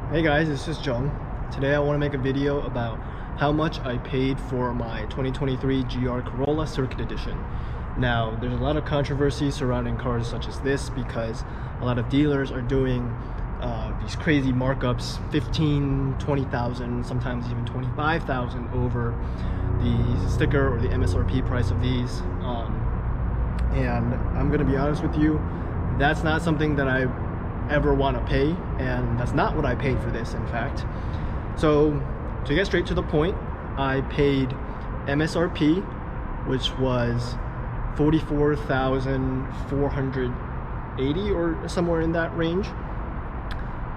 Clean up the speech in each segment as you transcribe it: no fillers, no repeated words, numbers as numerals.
Hey guys, this is Jung. Today I want to make a video about how much I paid for my 2023 GR Corolla Circuit Edition. Now, there's a lot of controversy surrounding cars such as this because a lot of dealers are doing these crazy markups, 15, 20,000, sometimes even 25,000 over the sticker or the MSRP price of these. And I'm going to be honest with you, that's not something that I ever want to pay, and that's not what I paid for this, in fact. So to get straight to the point, I paid MSRP, which was 44,480 or somewhere in that range,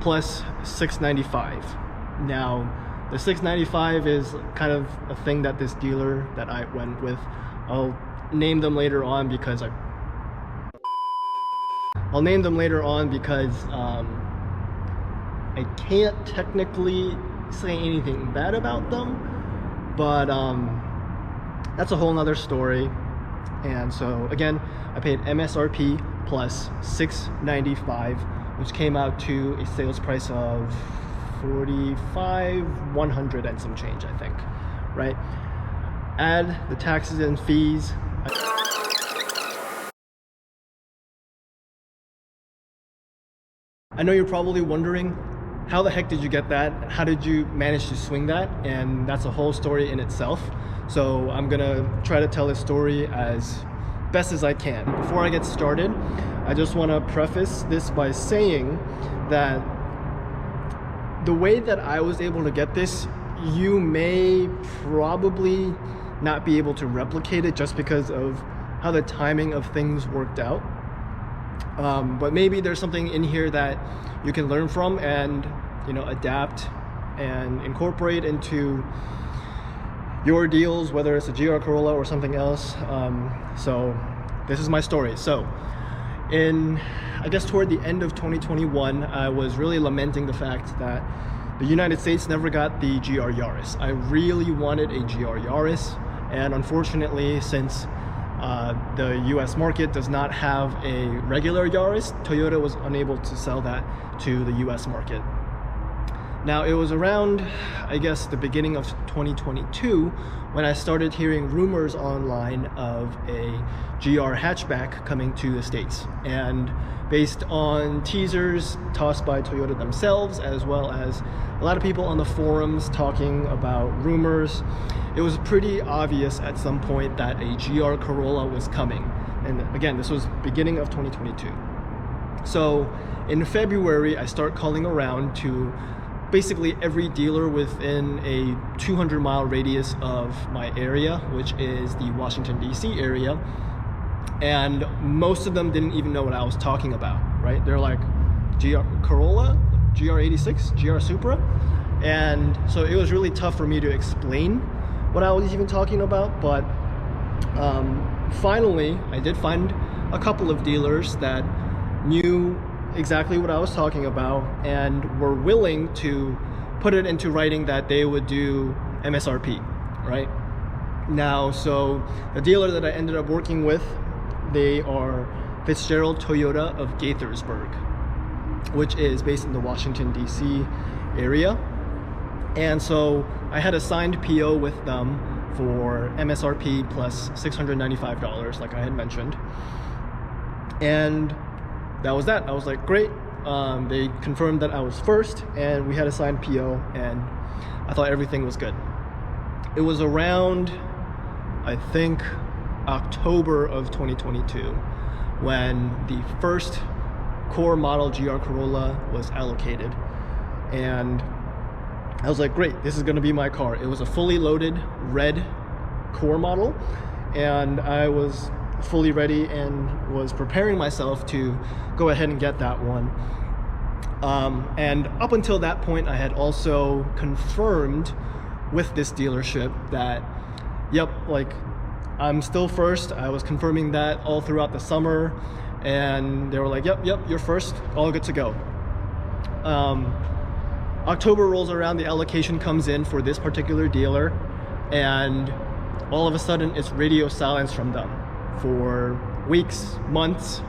plus $695. Now the $695 is kind of a thing that this dealer that I went with, I'll name them later on because I can't technically say anything bad about them, but that's a whole nother story. And so again, I paid MSRP plus $695, which came out to a sales price of $45,100 and some change, I think, right? Add the taxes and fees. I know you're probably wondering, how the heck did you get that? How did you manage to swing that? And that's a whole story in itself. So I'm gonna try to tell this story as best as I can. Before I get started, I just wanna preface this by saying that the way that I was able to get this, you may probably not be able to replicate it just because of how the timing of things worked out. But maybe there's something in here that you can learn from and, you know, adapt and incorporate into your deals, whether it's a GR Corolla or something else. So this is my story. So I guess toward the end of 2021, I was really lamenting the fact that the United States never got the GR Yaris. I really wanted a GR Yaris, and unfortunately, since the US market does not have a regular Yaris, Toyota was unable to sell that to the US market. Now, it was around, I guess, the beginning of 2022 when I started hearing rumors online of a GR hatchback coming to the States. And based on teasers tossed by Toyota themselves, as well as a lot of people on the forums talking about rumors, it was pretty obvious at some point that a GR Corolla was coming. And again, this was beginning of 2022. So in February, I start calling around to basically every dealer within a 200-mile radius of my area, which is the Washington, D.C. area. And most of them didn't even know what I was talking about, right? They're like, GR Corolla, GR86, GR Supra. And so it was really tough for me to explain what I was even talking about. But finally, I did find a couple of dealers that knew exactly what I was talking about and were willing to put it into writing that they would do MSRP, right? Now, so the dealer that I ended up working with, they are Fitzgerald Toyota of Gaithersburg, which is based in the Washington, D.C. area. And so I had a signed PO with them for MSRP plus $695, like I had mentioned. And that was that. I was like, great. They confirmed that I was first, and we had a signed PO, and I thought everything was good. It was around, I think, October of 2022 when the first core model GR Corolla was allocated. And I was like, great, this is gonna be my car. It was a fully loaded red core model, and I was fully ready and was preparing myself to go ahead and get that one. And up until that point, I had also confirmed with this dealership that, yep, like, I'm still first. I was confirming that all throughout the summer, and they were like, yep, you're first, all good to go. October rolls around, the allocation comes in for this particular dealer, and all of a sudden it's radio silence from them for weeks, months,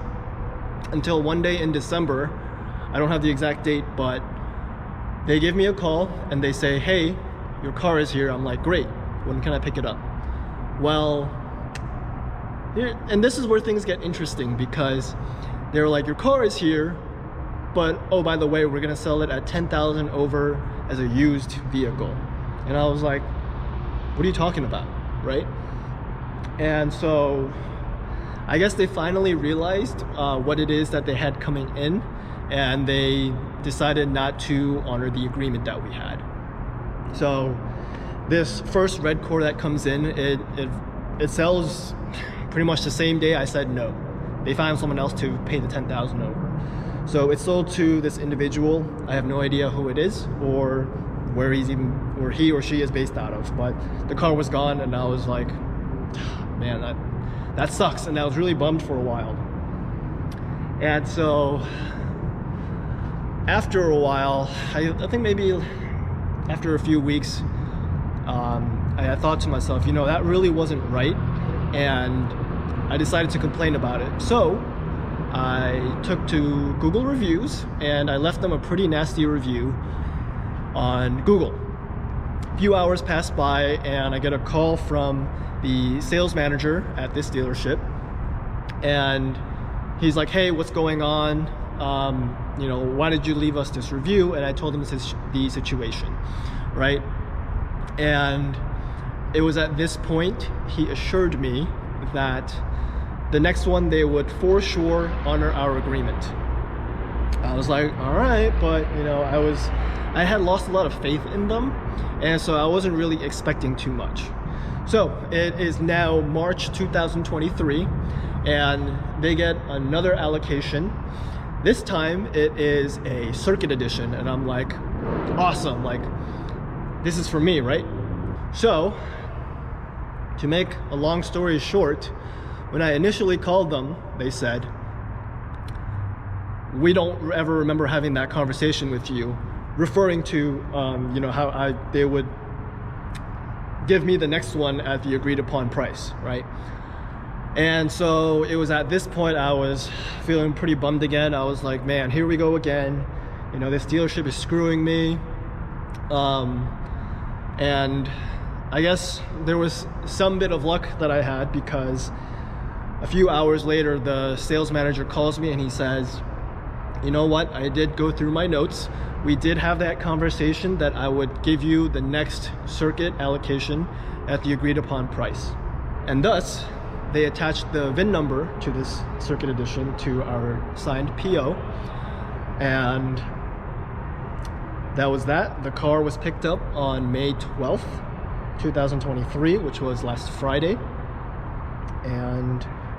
until one day in December, I don't have the exact date, but They give me a call and they say, hey, your car is here. I'm like, great, when can I pick it up? Well, and this is where things get interesting, because they're like, your car is here, but oh, by the way, we're gonna sell it at $10,000 over as a used vehicle. And I was like, what are you talking about, right? And so I guess they finally realized what it is that they had coming in, and they decided not to honor the agreement that we had. So this first red core that comes in, it sells pretty much the same day I said no. They found someone else to pay the $10,000 over. So it's sold to this individual. I have no idea who it is or where he or she is based out of, but the car was gone, and I was like, man, that sucks. And I was really bummed for a while. And so after a while, I think maybe after a few weeks, I thought to myself, you know, that really wasn't right, and I decided to complain about it. So I took to Google reviews and I left them a pretty nasty review on Google. A few hours passed by and I get a call from the sales manager at this dealership, and he's like, hey, what's going on? You know, why did you leave us this review? And I told him the situation, right? And it was at this point he assured me that the next one they would for sure honor our agreement. I was like, all right, but you know, I had lost a lot of faith in them, and so I wasn't really expecting too much. So it is now March 2023, and they get another allocation. This time it is a Circuit Edition, and I'm like, awesome, like this is for me, right? So to make a long story short, when I initially called them, they said, we don't ever remember having that conversation with you, referring to you know, how they would give me the next one at the agreed upon price, right? And so it was at this point I was feeling pretty bummed again. I was like, man, here we go again. You know, this dealership is screwing me. And I guess there was some bit of luck that I had, because a few hours later, the sales manager calls me and he says, you know what, I did go through my notes. We did have that conversation that I would give you the next circuit allocation at the agreed upon price. And thus, they attached the VIN number to this Circuit Edition to our signed PO. And that was that. The car was picked up on May 12th, 2023, which was last Friday.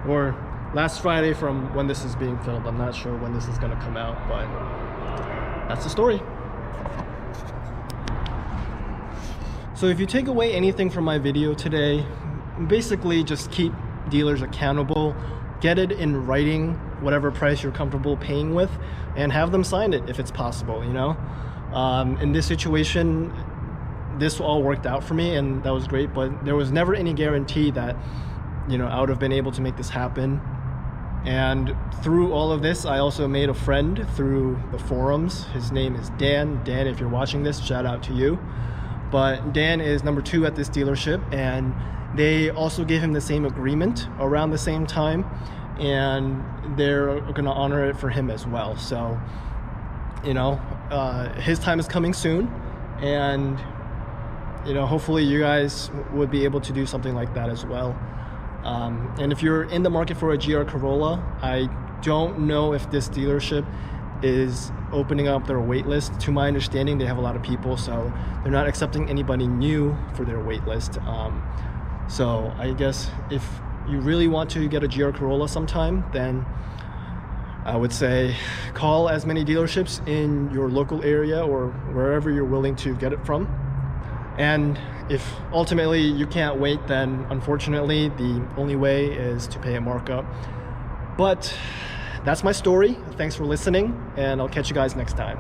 Or last Friday from when this is being filmed. I'm not sure when this is gonna come out, but that's the story. So if you take away anything from my video today, basically just keep dealers accountable, get it in writing, whatever price you're comfortable paying with, and have them sign it if it's possible, you know? In this situation, this all worked out for me and that was great, but there was never any guarantee that, you know, I would have been able to make this happen. And through all of this, I also made a friend through the forums. His name is Dan. Dan, if you're watching this, shout out to you. But Dan is number 2 at this dealership, and they also gave him the same agreement around the same time, and they're gonna honor it for him as well. So, you know, his time is coming soon, and, you know, hopefully you guys would be able to do something like that as well. And if you're in the market for a GR Corolla, I don't know if this dealership is opening up their wait list. To my understanding, they have a lot of people, so they're not accepting anybody new for their wait list. So I guess if you really want to get a GR Corolla sometime, then I would say call as many dealerships in your local area or wherever you're willing to get it from. And if ultimately you can't wait, then unfortunately the only way is to pay a markup. But that's my story. Thanks for listening, and I'll catch you guys next time.